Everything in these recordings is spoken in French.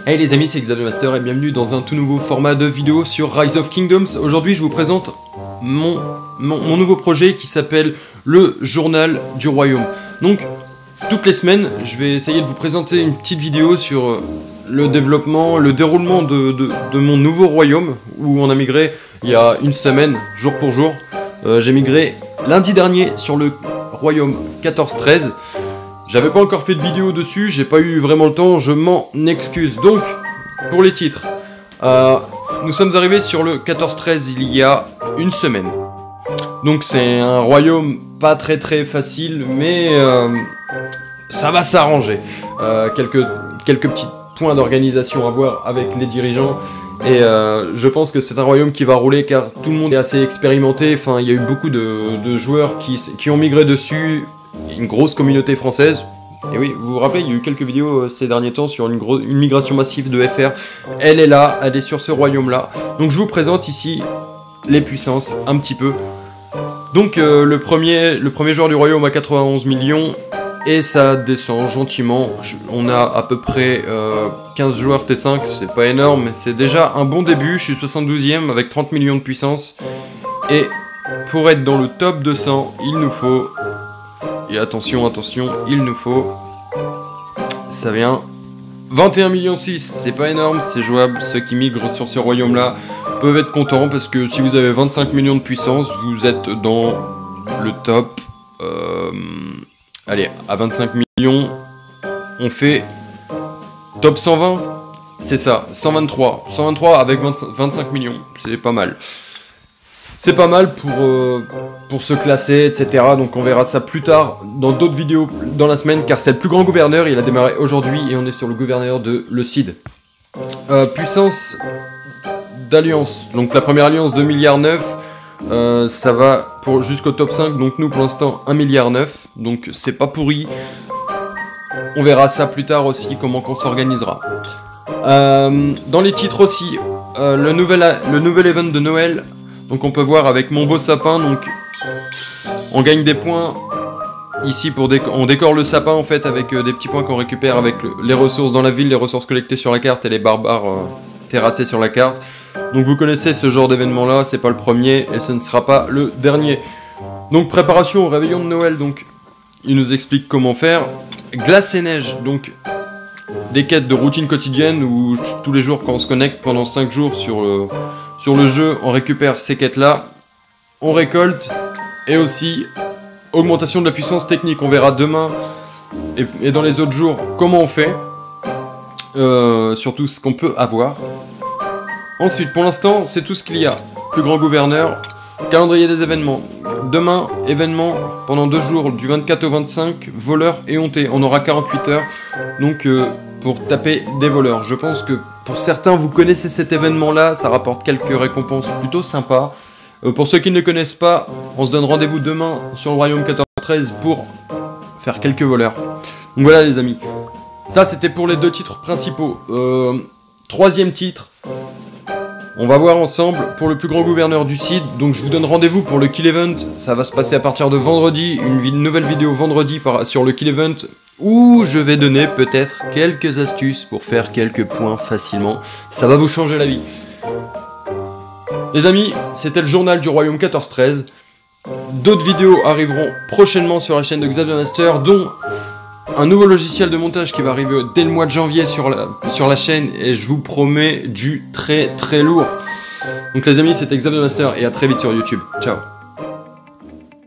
Hey les amis, c'est Xavier Master et bienvenue dans un tout nouveau format de vidéo sur Rise of Kingdoms. Aujourd'hui je vous présente mon nouveau projet qui s'appelle le Journal du Royaume. Donc toutes les semaines je vais essayer de vous présenter une petite vidéo sur le développement, le déroulement de mon nouveau royaume où on a migré il y a une semaine, jour pour jour. J'ai migré lundi dernier sur le royaume 14-13. J'avais pas encore fait de vidéo dessus, j'ai pas eu vraiment le temps, je m'en excuse. Donc, pour les titres, nous sommes arrivés sur le 14-13 il y a une semaine. Donc c'est un royaume pas très facile, mais ça va s'arranger. Quelques petits points d'organisation à voir avec les dirigeants. Et je pense que c'est un royaume qui va rouler car tout le monde est assez expérimenté. Enfin, il y a eu beaucoup de joueurs qui ont migré dessus. Une grosse communauté française. Et oui, vous vous rappelez, il y a eu quelques vidéos ces derniers temps sur une migration massive de FR. Elle est là, elle est sur ce royaume-là. Donc je vous présente ici les puissances un petit peu. Donc le premier joueur du royaume a 91 millions. Et ça descend gentiment. On a à peu près 15 joueurs T5, c'est pas énorme, mais c'est déjà un bon début. Je suis 72e avec 30 millions de puissance. Et pour être dans le top 200, il nous faut... Et attention, il nous faut... Ça vient... 21 millions 6, c'est pas énorme, c'est jouable. Ceux qui migrent sur ce royaume-là peuvent être contents parce que si vous avez 25 millions de puissance, vous êtes dans le top... Allez, à 25 millions, on fait top 120, c'est ça, 123. 123 avec 25 millions, c'est pas mal. C'est pas mal pour se classer, etc. Donc on verra ça plus tard dans d'autres vidéos dans la semaine, car c'est le plus grand gouverneur, il a démarré aujourd'hui et on est sur le gouverneur de Le Cid. Puissance d'alliance, donc la première alliance 2,9 milliards. Ça va jusqu'au top 5, donc nous pour l'instant 1,9 milliard, donc c'est pas pourri. On verra ça plus tard aussi, comment qu'on s'organisera. Dans les titres aussi, le nouvel event de Noël, donc on peut voir avec mon beau sapin, donc on gagne des points ici, on décore le sapin en fait avec des petits points qu'on récupère avec les ressources dans la ville, les ressources collectées sur la carte et les barbares terrassés sur la carte. Donc vous connaissez ce genre d'événement là, c'est pas le premier et ce ne sera pas le dernier. Donc préparation au réveillon de Noël, donc il nous explique comment faire. Glace et neige, donc des quêtes de routine quotidienne où tous les jours quand on se connecte pendant 5 jours sur le jeu, on récupère ces quêtes là, on récolte, et aussi augmentation de la puissance technique, on verra demain et dans les autres jours comment on fait, surtout ce qu'on peut avoir. Ensuite, pour l'instant, c'est tout ce qu'il y a. Plus grand gouverneur, calendrier des événements. Demain, événement pendant 2 jours, du 24 au 25, voleurs et hontés. On aura 48 heures, donc pour taper des voleurs. Je pense que pour certains, vous connaissez cet événement-là, ça rapporte quelques récompenses plutôt sympas. Pour ceux qui ne le connaissent pas, on se donne rendez-vous demain sur le royaume 14-13 pour faire quelques voleurs. Donc voilà les amis. Ça, c'était pour les 2 titres principaux. Troisième titre... On va voir ensemble pour le plus grand gouverneur du Cid. Donc je vous donne rendez-vous pour le Kill Event. Ça va se passer à partir de vendredi. Une nouvelle vidéo vendredi sur le Kill Event, où je vais donner peut-être quelques astuces pour faire quelques points facilement. Ça va vous changer la vie. Les amis, c'était le journal du royaume 14-13. D'autres vidéos arriveront prochainement sur la chaîne de Xavier Master, dont un nouveau logiciel de montage qui va arriver dès le mois de janvier sur la chaîne, et je vous promets du très lourd. Donc les amis, c'était Xavier Master et à très vite sur YouTube. Ciao.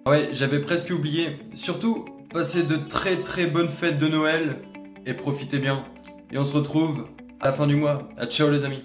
Ouais, j'avais presque oublié. Surtout, passez de très bonnes fêtes de Noël et profitez bien. Et on se retrouve à la fin du mois. Ciao les amis.